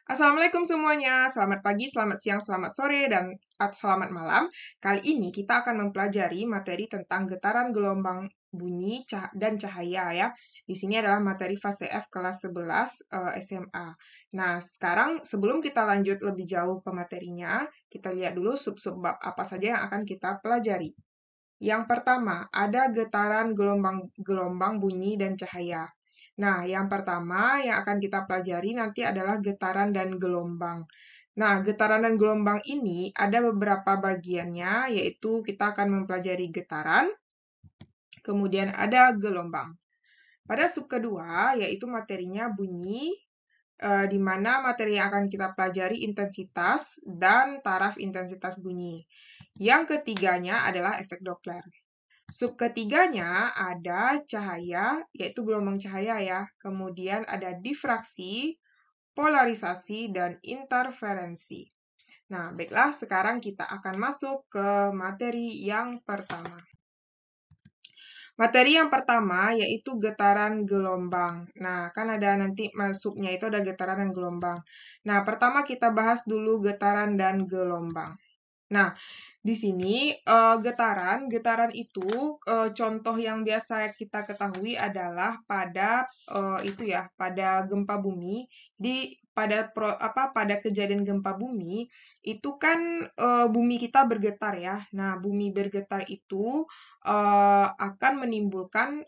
Assalamualaikum semuanya, selamat pagi, selamat siang, selamat sore, dan selamat malam. Kali ini kita akan mempelajari materi tentang getaran gelombang bunyi dan cahaya ya. Di sini adalah materi fase F kelas 11 SMA. Nah, sekarang sebelum kita lanjut lebih jauh ke materinya, kita lihat dulu sub-sub bab apa saja yang akan kita pelajari. Yang pertama, ada getaran gelombang bunyi dan cahaya. Nah, yang pertama yang akan kita pelajari nanti adalah getaran dan gelombang. Nah, getaran dan gelombang ini ada beberapa bagiannya, yaitu kita akan mempelajari getaran, kemudian ada gelombang. Pada sub kedua, yaitu materinya bunyi, di mana materi yang akan kita pelajari intensitas dan taraf intensitas bunyi. Yang ketiganya adalah efek Doppler. Sub ketiganya ada cahaya, yaitu gelombang cahaya ya. Kemudian ada difraksi, polarisasi, dan interferensi. Nah, baiklah, sekarang kita akan masuk ke materi yang pertama. Materi yang pertama yaitu getaran gelombang. Nah, kan ada nanti masuknya itu ada getaran dan gelombang. Nah, pertama kita bahas dulu getaran dan gelombang. Nah, di sini getaran itu contoh yang biasa kita ketahui adalah pada itu ya, pada gempa bumi pada kejadian gempa bumi itu kan bumi kita bergetar ya. Nah, bumi bergetar itu akan menimbulkan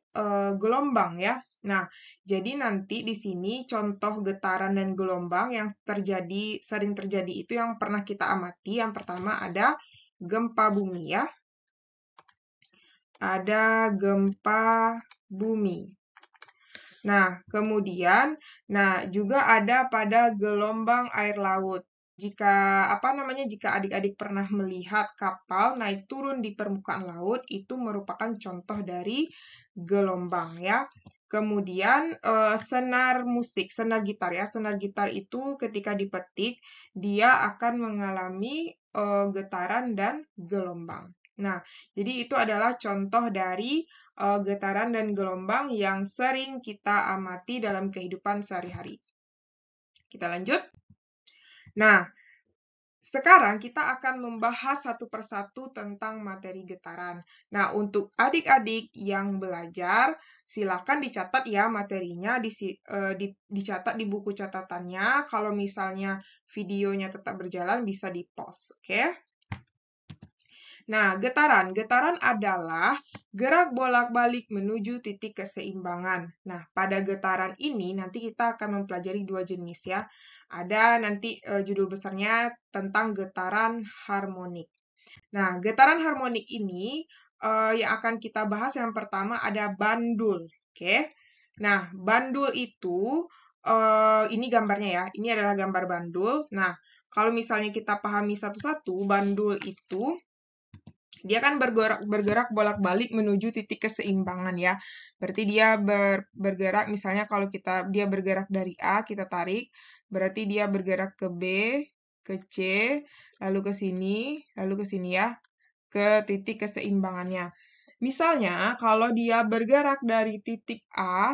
gelombang ya. Nah, jadi nanti di sini contoh getaran dan gelombang yang sering terjadi itu yang pernah kita amati. Yang pertama ada gempa bumi ya. Ada gempa bumi. Nah, kemudian juga ada pada gelombang air laut. Jika adik-adik pernah melihat kapal naik turun di permukaan laut, itu merupakan contoh dari gelombang ya. Kemudian senar musik, senar gitar ya. Senar gitar itu ketika dipetik, dia akan mengalami getaran dan gelombang. Nah, jadi itu adalah contoh dari getaran dan gelombang yang sering kita amati dalam kehidupan sehari-hari. Kita lanjut. Nah, sekarang kita akan membahas satu persatu tentang materi getaran. Nah, untuk adik-adik yang belajar, silakan dicatat ya materinya, dicatat di buku catatannya. Kalau misalnya videonya tetap berjalan, bisa di-pause, oke? Nah, getaran adalah gerak bolak-balik menuju titik keseimbangan. Nah, pada getaran ini nanti kita akan mempelajari dua jenis ya. Ada nanti judul besarnya tentang getaran harmonik. Nah, getaran harmonik ini yang akan kita bahas yang pertama ada bandul. Oke. Nah, bandul itu ini gambarnya ya. Ini adalah gambar bandul. Nah, kalau misalnya kita pahami satu-satu, bandul itu dia kan bergerak bolak-balik menuju titik keseimbangan ya. Berarti dia bergerak misalnya kalau dia bergerak dari A, kita tarik, berarti dia bergerak ke B, ke C, lalu ke sini ya, ke titik keseimbangannya. Misalnya kalau dia bergerak dari titik A,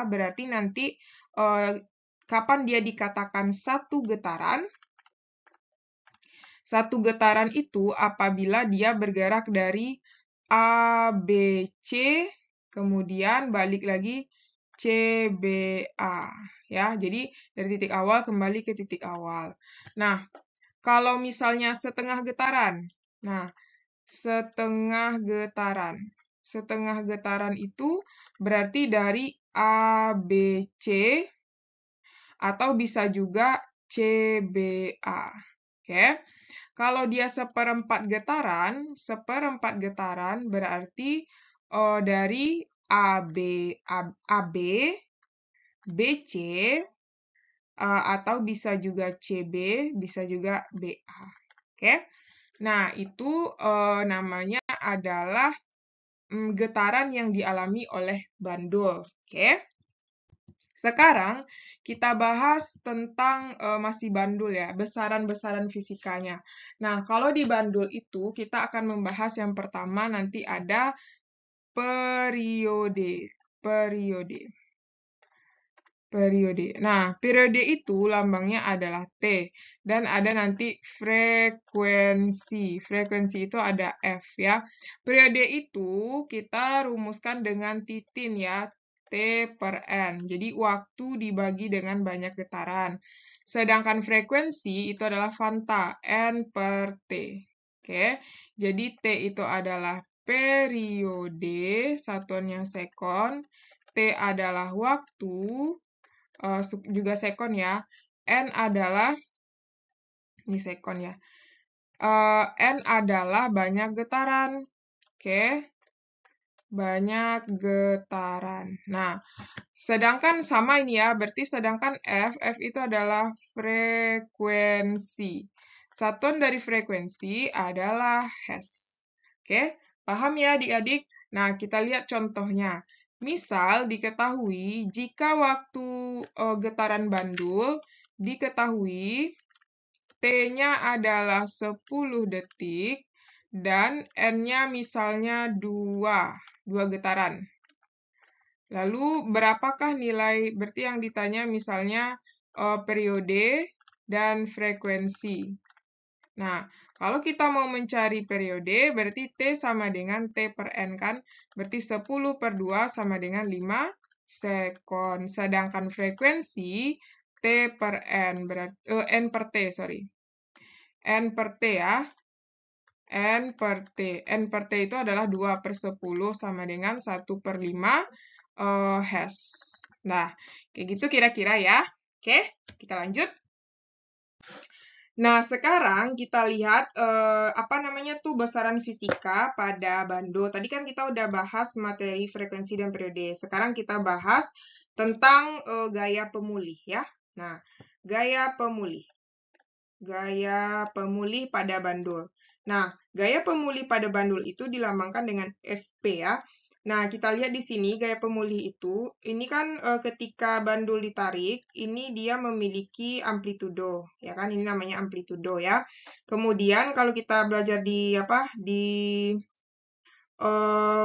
berarti nanti kapan dia dikatakan satu getaran? Satu getaran itu apabila dia bergerak dari A, B, C, kemudian balik lagi C, B, A. Ya, jadi dari titik awal kembali ke titik awal. Nah, kalau misalnya setengah getaran. Nah, setengah getaran. Setengah getaran itu berarti dari A, B, C, atau bisa juga C, B, A. Oke. Kalau dia seperempat getaran berarti dari AB, BC, atau bisa juga CB, bisa juga BA. Oke. Nah, itu namanya adalah getaran yang dialami oleh bandul. Oke. Sekarang kita bahas tentang masih bandul ya, besaran-besaran fisikanya. Nah, kalau di bandul itu kita akan membahas yang pertama nanti ada periode. periode. Nah, periode itu lambangnya adalah T. Dan ada nanti frekuensi. Frekuensi itu ada F ya. Periode itu kita rumuskan dengan titin ya. T per N. Jadi waktu dibagi dengan banyak getaran. Sedangkan frekuensi itu adalah fanta. N per T. Oke, jadi T itu adalah periode, satuannya sekon. T adalah waktu, juga sekon ya. N adalah, ini sekon ya. N adalah banyak getaran. Oke, banyak getaran. Nah, sedangkan sama ini ya, berarti sedangkan F itu adalah frekuensi. Satuan dari frekuensi adalah Hertz. Oke, paham ya adik-adik? Nah, kita lihat contohnya. Misal diketahui jika waktu getaran bandul diketahui T-nya adalah 10 detik dan N-nya misalnya 2 getaran. Lalu berapakah nilai, berarti yang ditanya misalnya periode dan frekuensi. Nah, kalau kita mau mencari periode, berarti T sama dengan T per N kan? Berarti 10 per 2 sama dengan 5 sekon. Sedangkan frekuensi T per N, berarti N per T, sorry. N per T ya. N per T. N per T itu adalah 2 per 10 sama dengan 1 per 5 Hertz. Nah, kayak gitu kira-kira ya. Oke, kita lanjut. Nah, sekarang kita lihat apa namanya tuh besaran fisika pada bandul. Tadi kan kita udah bahas materi frekuensi dan periode. Sekarang kita bahas tentang gaya pemulih ya. Nah, gaya pemulih. Gaya pemulih pada bandul. Nah, gaya pemulih pada bandul itu dilambangkan dengan Fp ya. Nah, kita lihat di sini gaya pemulih itu, ini kan ketika bandul ditarik, ini dia memiliki amplitudo, ya kan? Ini namanya amplitudo ya. Kemudian kalau kita belajar di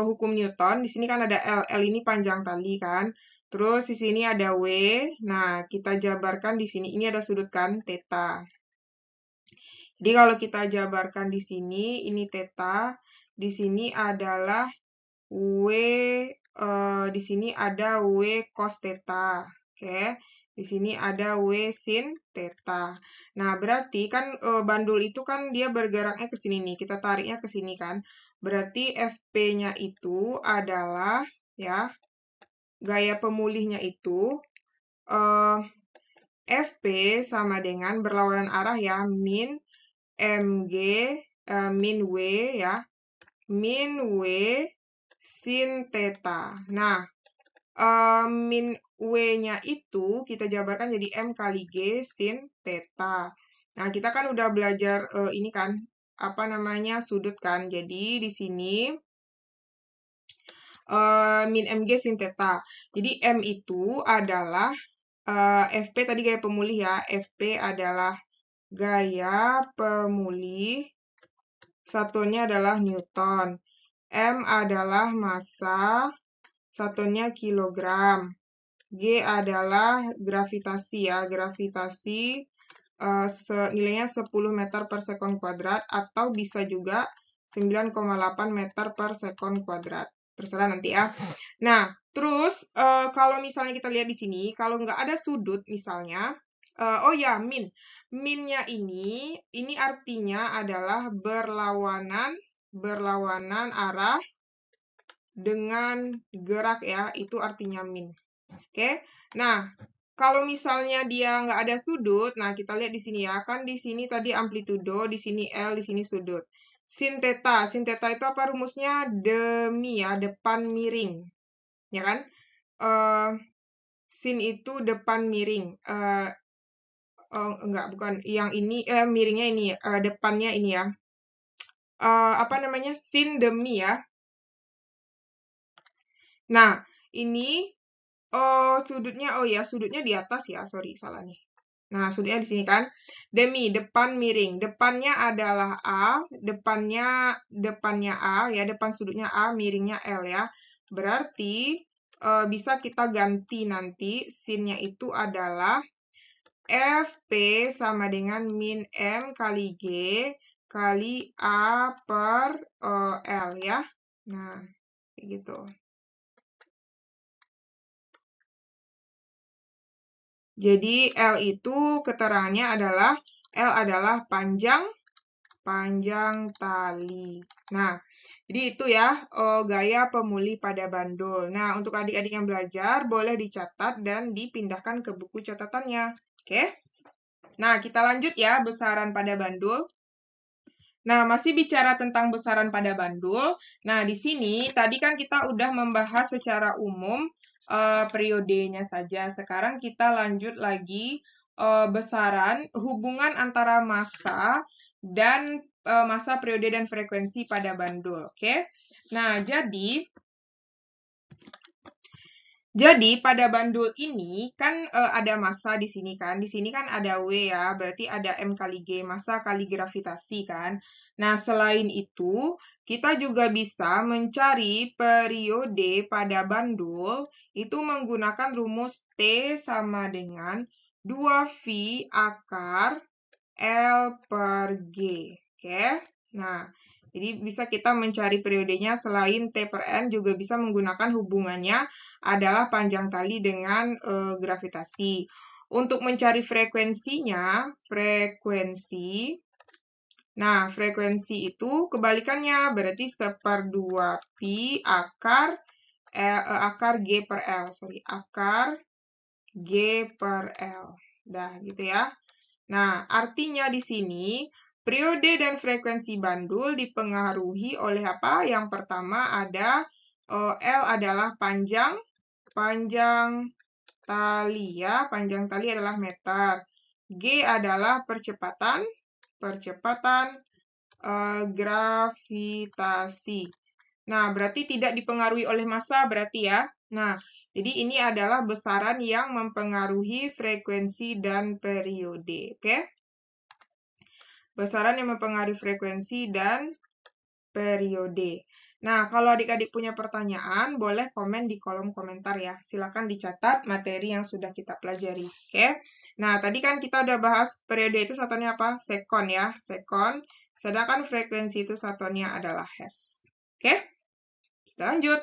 hukum Newton, di sini kan ada L. L ini panjang tali kan. Terus di sini ada W. Nah, kita jabarkan di sini, ini ada sudut kan, theta. Jadi kalau kita jabarkan di sini, ini theta, di sini adalah W, di sini ada W cos theta, oke. Di sini ada W sin theta. Nah, berarti kan bandul itu kan dia bergeraknya ke sini nih, kita tariknya ke sini kan. Berarti Fp-nya itu adalah, ya, gaya pemulihnya itu, Fp sama dengan berlawanan arah ya, min Mg, min W ya, min W sin theta. Nah, min W-nya itu kita jabarkan jadi M kali G sin theta. Nah, kita kan udah belajar ini kan, apa namanya, sudut kan. Jadi, di sini min Mg sin theta. Jadi, M itu adalah Fp tadi gaya pemulih ya. Fp adalah gaya pemulih. Satuannya adalah Newton. M adalah massa, satuannya kilogram. G adalah gravitasi ya, gravitasi nilainya 10 meter per sekon kuadrat atau bisa juga 9,8 meter per sekon kuadrat. Terserah nanti ya. Nah, terus kalau misalnya kita lihat di sini, kalau nggak ada sudut misalnya, oh ya, min. Minnya ini artinya adalah berlawanan arah dengan gerak ya, itu artinya min. Oke, nah kalau misalnya dia nggak ada sudut, nah kita lihat di sini ya, kan di sini tadi amplitudo, di sini L, di sini sudut. Sin theta itu apa rumusnya? Demi ya, depan miring, ya kan? Sin itu depan miring. Enggak, bukan. Yang ini, miringnya ini, depannya ini ya. Apa namanya? Sin demi ya. Nah, ini sudutnya, oh ya, sudutnya di atas ya, sorry, salah nih. Nah, sudutnya di sini kan. Demi, depan miring. Depannya adalah A, depannya A, ya, depan sudutnya A, miringnya L ya. Berarti bisa kita ganti nanti. Sin-nya itu adalah FP sama dengan min M kali G kali A per L ya. Nah, kayak gitu. Jadi L itu keterangannya adalah L adalah panjang tali. Nah, jadi itu ya gaya pemuli pada bandul. Nah, untuk adik-adik yang belajar boleh dicatat dan dipindahkan ke buku catatannya. Oke? Nah, kita lanjut ya besaran pada bandul. Nah, masih bicara tentang besaran pada bandul. Nah, di sini tadi kan kita udah membahas secara umum periodenya saja. Sekarang kita lanjut lagi besaran hubungan antara massa dan massa, periode, dan frekuensi pada bandul. Oke? Nah, jadi pada bandul ini kan ada massa di sini kan. Di sini kan ada W ya, berarti ada M kali G, massa kali gravitasi kan. Nah, selain itu, kita juga bisa mencari periode pada bandul itu menggunakan rumus T sama dengan 2V akar L per G. Oke? Nah, jadi bisa kita mencari periodenya selain T per N juga bisa menggunakan hubungannya adalah panjang tali dengan gravitasi. Untuk mencari frekuensinya, frekuensi itu kebalikannya, berarti 1/2 pi akar G per L. Akar G per L. Dah, gitu ya. Nah, artinya di sini periode dan frekuensi bandul dipengaruhi oleh apa? Yang pertama ada L adalah panjang tali ya. Panjang tali adalah meter. G adalah percepatan gravitasi. Nah, berarti tidak dipengaruhi oleh massa berarti ya. Nah, jadi ini adalah besaran yang mempengaruhi frekuensi dan periode. Oke? Besaran yang mempengaruhi frekuensi dan periode. Nah, kalau adik-adik punya pertanyaan, boleh komen di kolom komentar ya. Silakan dicatat materi yang sudah kita pelajari. Oke? Nah, tadi kan kita udah bahas periode itu satuannya apa? Sekon ya, sekon. Sedangkan frekuensi itu satuannya adalah hertz. Oke? Kita lanjut.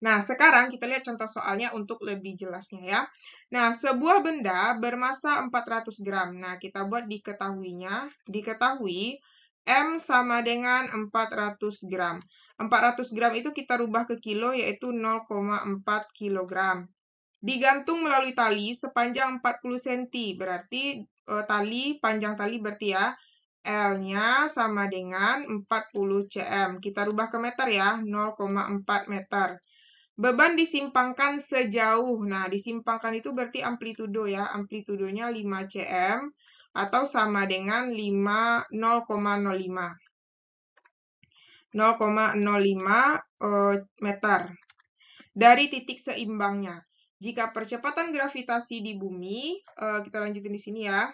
Nah, sekarang kita lihat contoh soalnya untuk lebih jelasnya ya. Nah, sebuah benda bermassa 400 gram. Nah, kita buat diketahui M sama dengan 400 gram. 400 gram itu kita rubah ke kilo, yaitu 0,4 kilogram. Digantung melalui tali sepanjang 40 cm. Berarti panjang tali berarti ya, L-nya sama dengan 40 cm. Kita rubah ke meter ya, 0,4 meter. Beban disimpangkan sejauh. Nah, disimpangkan itu berarti amplitudo ya. Amplitudonya 5 cm atau sama dengan 0,05. 0,05 meter. Dari titik seimbangnya. Jika percepatan gravitasi di bumi, kita lanjutin di sini ya.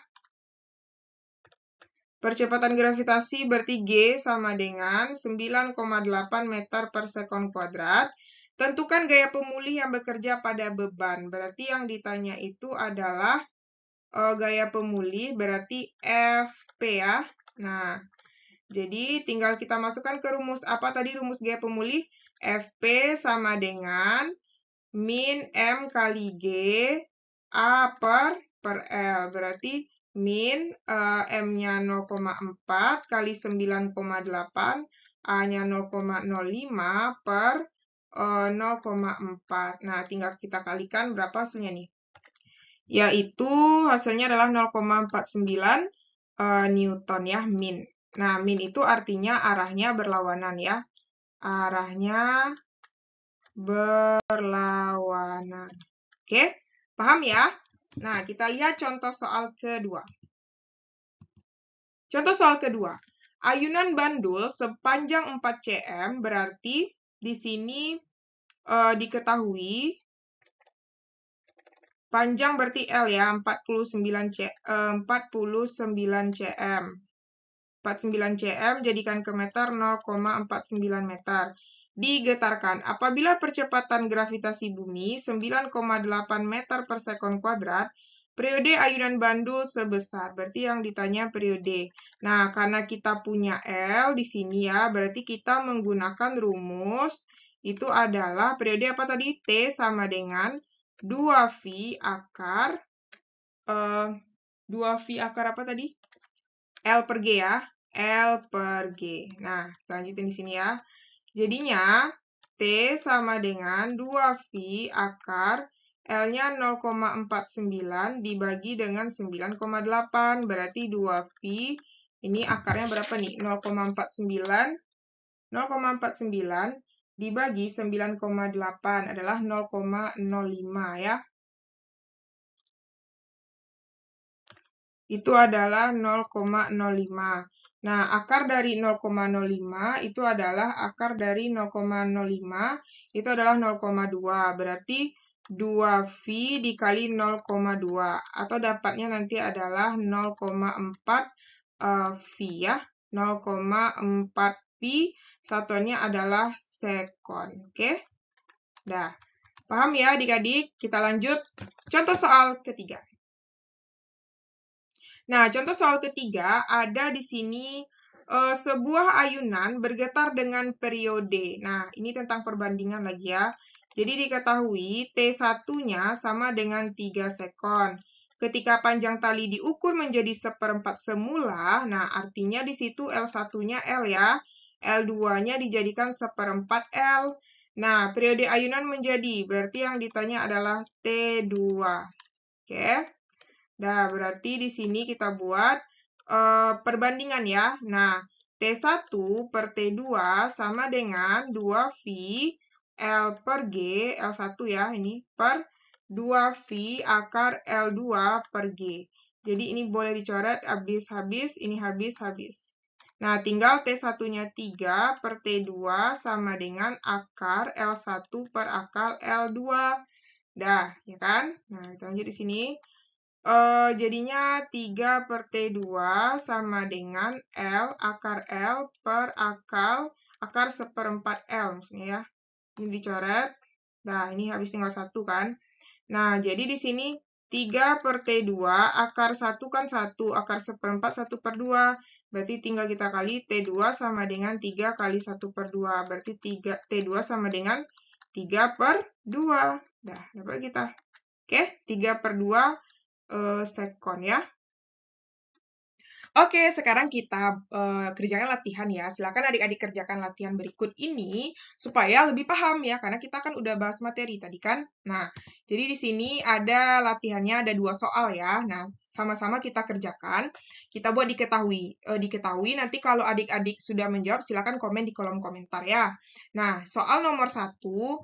Percepatan gravitasi berarti G sama dengan 9,8 meter per sekon kuadrat. Tentukan gaya pemulih yang bekerja pada beban. Berarti yang ditanya itu adalah gaya pemulih, berarti FP ya. Nah, jadi tinggal kita masukkan ke rumus apa tadi rumus gaya pemulih? FP sama dengan min M kali G A per L. Berarti min M-nya 0,4 kali 9,8, A-nya 0,05 per 0,4. Nah, tinggal kita kalikan berapa hasilnya nih? Yaitu hasilnya adalah 0,49 Newton ya, min. Nah, min itu artinya arahnya berlawanan ya. Arahnya berlawanan. Oke, paham ya? Nah, kita lihat contoh soal kedua. Contoh soal kedua. Ayunan bandul sepanjang 4 cm berarti di sini diketahui panjang berarti L ya, 49 cm. 49 cm jadikan ke meter 0,49 meter. digetarkan. Apabila percepatan gravitasi bumi 9,8 meter per sekon kuadrat, periode ayunan bandul sebesar. Berarti yang ditanya periode. Nah, karena kita punya L di sini ya, berarti kita menggunakan rumus itu adalah periode apa tadi? T sama dengan 2V akar 2V akar apa tadi? L per G ya. L per G. Nah, kita lanjutin di sini ya. Jadinya, T sama dengan 2V akar L-nya 0,49 dibagi dengan 9,8. Berarti 2V, ini akarnya berapa nih? 0,49. 0,49 dibagi 9,8 adalah 0,05 ya. Itu adalah 0,05. Nah, akar dari 0,05 itu adalah akar dari 0,05 itu adalah 0,2. Berarti 2V dikali 0,2. Atau dapatnya nanti adalah 0,4 V ya. 0,4 V satuannya adalah sekon. Oke? Dah. Paham ya adik-adik? Kita lanjut. Contoh soal ketiga. Nah, contoh soal ketiga ada di sini sebuah ayunan bergetar dengan periode. Nah, ini tentang perbandingan lagi ya. Jadi diketahui T1-nya sama dengan 3 sekon. Ketika panjang tali diukur menjadi 1/4 semula, nah artinya di situ L1-nya L ya. L2-nya dijadikan 1/4 L. Nah, periode ayunan menjadi, berarti yang ditanya adalah T2. Oke. Nah, berarti di sini kita buat perbandingan ya. Nah, T1 per T2 sama dengan 2V L per G, L1 ya, ini, per 2V akar L2 per G. Jadi ini boleh dicoret habis-habis, ini habis-habis. Nah, tinggal T1-nya 3 per T2 sama dengan akar L1 per akar L2. Dah, ya kan? Nah, kita lanjut di sini. Jadinya 3 per T2 sama dengan L akar L per akar 1/4 L maksudnya ya. Ini dicoret. Nah, ini habis tinggal 1 kan. Nah, jadi di sini 3 per T2 akar 1 kan 1, akar 1/4 1 per 2. Berarti tinggal kita kali T2 sama dengan 3 kali 1 per 2. Berarti T2 sama dengan 3 per 2. Dah, dapat kita. Oke, 3 per 2 sekon ya. Oke, sekarang kita kerjakan latihan ya. Silakan adik-adik kerjakan latihan berikut ini supaya lebih paham ya, karena kita kan udah bahas materi tadi kan. Nah, jadi di sini ada latihannya, ada 2 soal ya. Nah, sama-sama kita kerjakan. Kita buat diketahui nanti kalau adik-adik sudah menjawab, silakan komen di kolom komentar ya. Nah, soal nomor 1,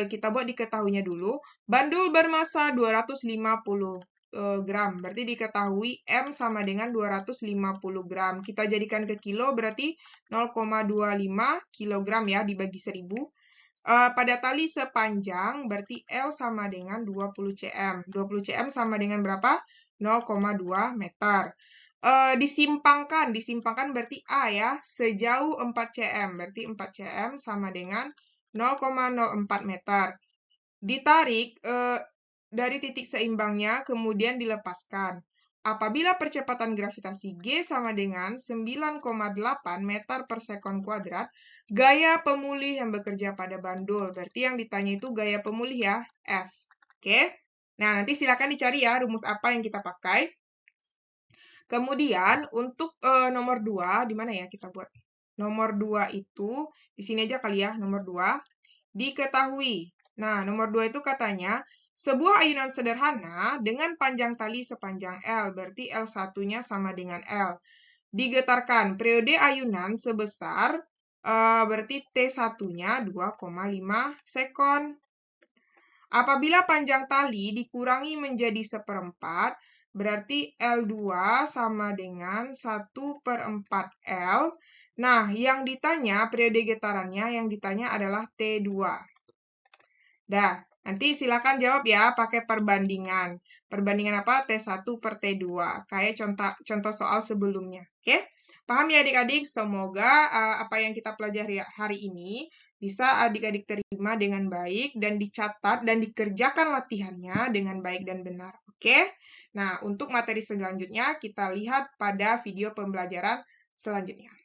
kita buat diketahuinya dulu. Bandul bermasa 250 gram. Berarti diketahui M sama dengan 250 gram. Kita jadikan ke kilo berarti 0,25 kilogram ya dibagi 1000. Pada tali sepanjang berarti L sama dengan 20 cm. 20 cm sama dengan berapa? 0,2 meter. Disimpangkan berarti A ya, sejauh 4 cm. Berarti 4 cm sama dengan 0,04 meter. Ditarik dari titik seimbangnya, kemudian dilepaskan. Apabila percepatan gravitasi G sama dengan 9,8 meter per sekon kuadrat, gaya pemulih yang bekerja pada bandul. Berarti yang ditanya itu gaya pemulih ya, F. Oke? Nah, nanti silakan dicari ya rumus apa yang kita pakai. Kemudian, untuk nomor 2, di mana ya kita buat? Nomor 2 itu, di sini aja kali ya, nomor 2. Diketahui. Nah, nomor 2 itu katanya, sebuah ayunan sederhana dengan panjang tali sepanjang L, berarti L1-nya sama dengan L. Digetarkan, periode ayunan sebesar, berarti T1-nya 2,5 sekon. Apabila panjang tali dikurangi menjadi 1/4, berarti L2 sama dengan 1/4 L. Nah, yang ditanya, periode getarannya, yang ditanya adalah T2. Dah, nanti silakan jawab ya pakai perbandingan. Perbandingan apa? T1 per T2. Kayak contoh soal sebelumnya. Oke? Paham ya adik-adik? Semoga apa yang kita pelajari hari ini bisa adik-adik terima dengan baik dan dicatat dan dikerjakan latihannya dengan baik dan benar. Oke? Nah, untuk materi selanjutnya kita lihat pada video pembelajaran selanjutnya.